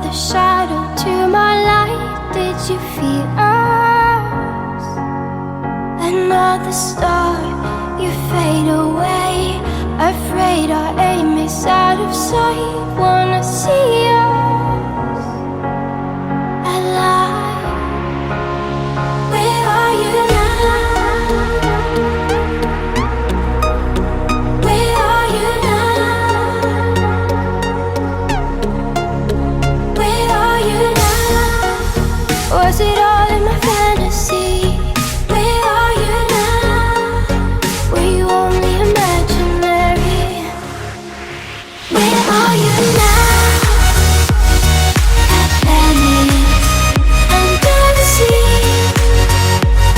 another shadow to my light. Did you feel us? Another star, you fade away. Afraid our aim is out of sight. Wanna see us alive. Where are you now? Where are you now? Where are you now? Was it all in my fantasy? Where are you now? Were you only imaginary? Where are you now? Under the sea,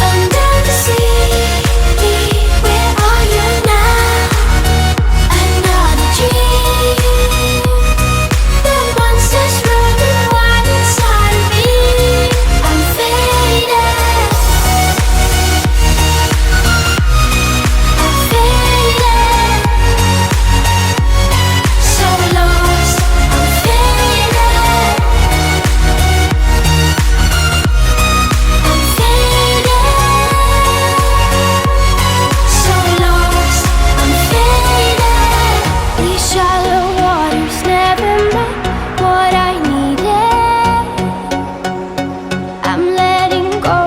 under the sea. Where are you now? Another dream. The monsters running wild inside of me. I'm faded. I'm faded. So lost. I'm faded. I'm faded. So lost. I'm faded. These shallow waters never met what I needed. I'm letting go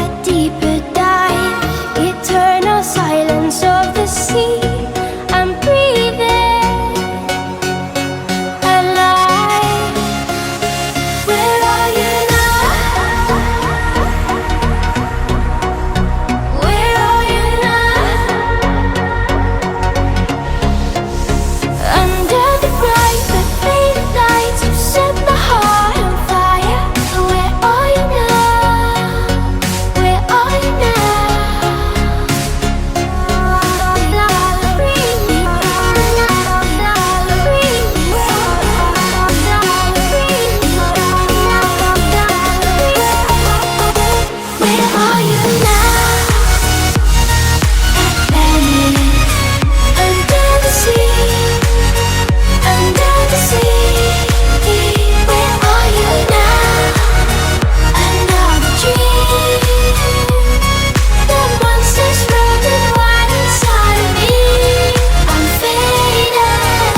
a deeper dive. Eternal silence of the sea. I'm breathing alive. Where are you now? Where are you now? Under the bright but faded lights, you set the heart on fire. Where are you now? Where are you Where are you now? Under the sea, under the sea. Where are you now? Another dream. The monsters running wild inside of me. I'm faded.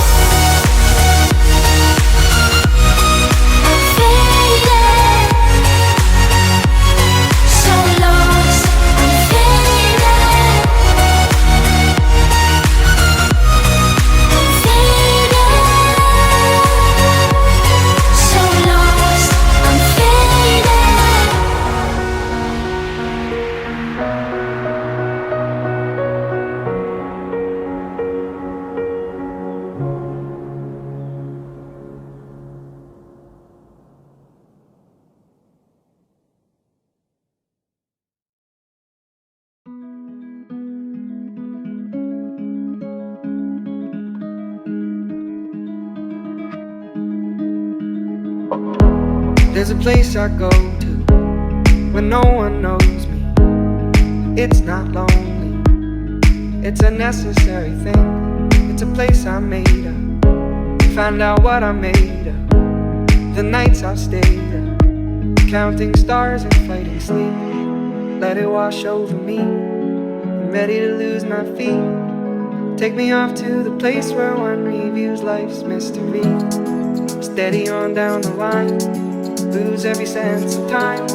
I'm faded. So lost. I'm faded. I'm faded. So lost. I'm faded. There's a place I go to when no one knows me. It's not lonely, it's a necessary thing. It's a place I made up, find out what I made of. The nights I've stayed up, counting stars and fighting sleep. Let it wash over me, I'm ready to lose my feet. Take me off to the place where one reviews life's mystery. Steady on down the line, lose every sense of time.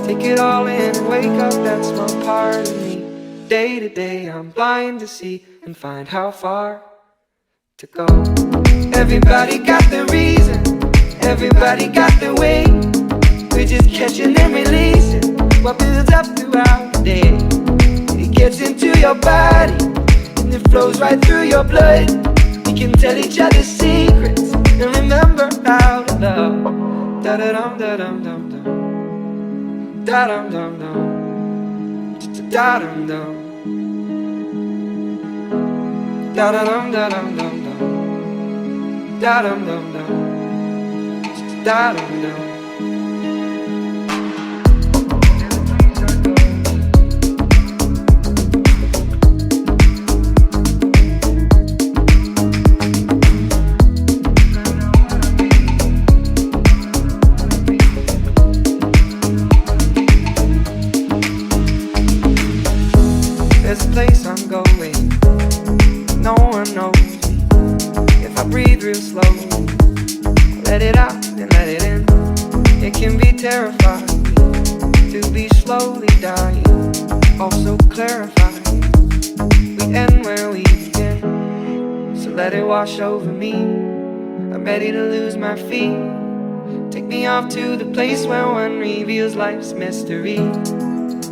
Take it all in and wake up that small part of me. Day to day I'm blind to see and find how far to go. Everybody got their reason, everybody got their way. We're just catching and releasing what builds up throughout the day. It gets into your body and it flows right through your blood. We can tell each other secrets and remember how to love. Da da dum da dum dum dum, da dum dum dum, da dum dum, da da dum da dum dum dum, da dum dum dum, da dum dum. terrified to be slowly dying, also clarifying we end where we begin. So let it wash over me, I'm ready to lose my feet. Take me off to the place where one reveals life's mystery.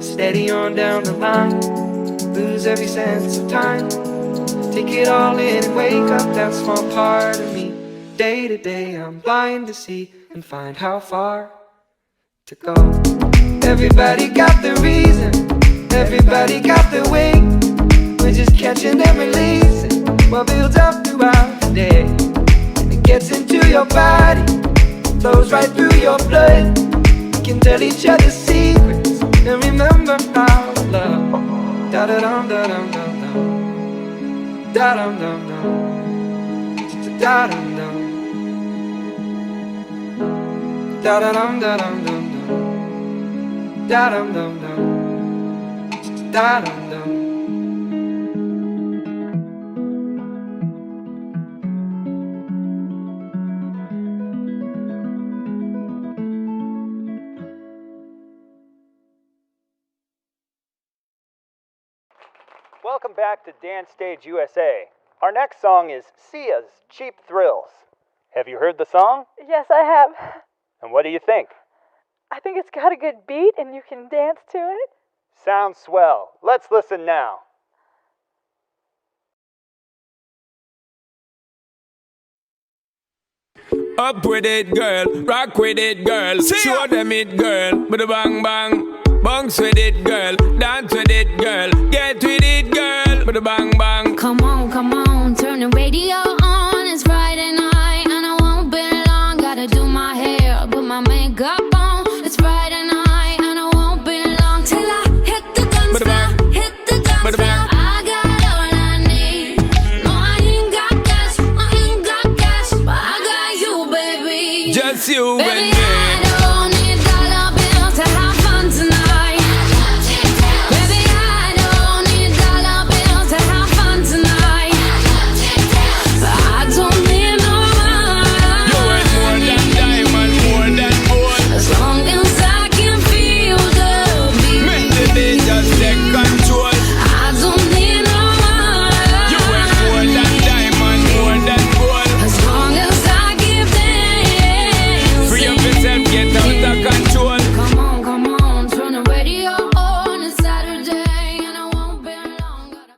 Steady on down the line, lose every sense of time. Take it all in and wake up that small part of me. Day to day I'm blind to see and find how far to go. Everybody got the reason, everybody got the way. We're just catching and releasing what builds up throughout the day. And it gets into your body, flows right through your blood. We can tell each other secrets and remember our love. Da da dum da dum dum dum, da dum dum dum, da dum dum, da da dum da dum dum dum, da dum dum dum, da dum dum. Welcome back to Dance Stage USA. Our next song is Sia's Cheap Thrills. Have you heard the song? Yes, I have. And what do you think? I think it's got a good beat and you can dance to it. Sounds swell. Let's listen now. Up with it, girl. Rock with it, girl. Show them it, girl. With a bang bang. Bounce with it, girl. Dance with it, girl. Get with it, girl. With a bang bang. Come on, turn the radio on. It's Friday night and I won't be long. Gotta do my hair, put my makeup on. It's Friday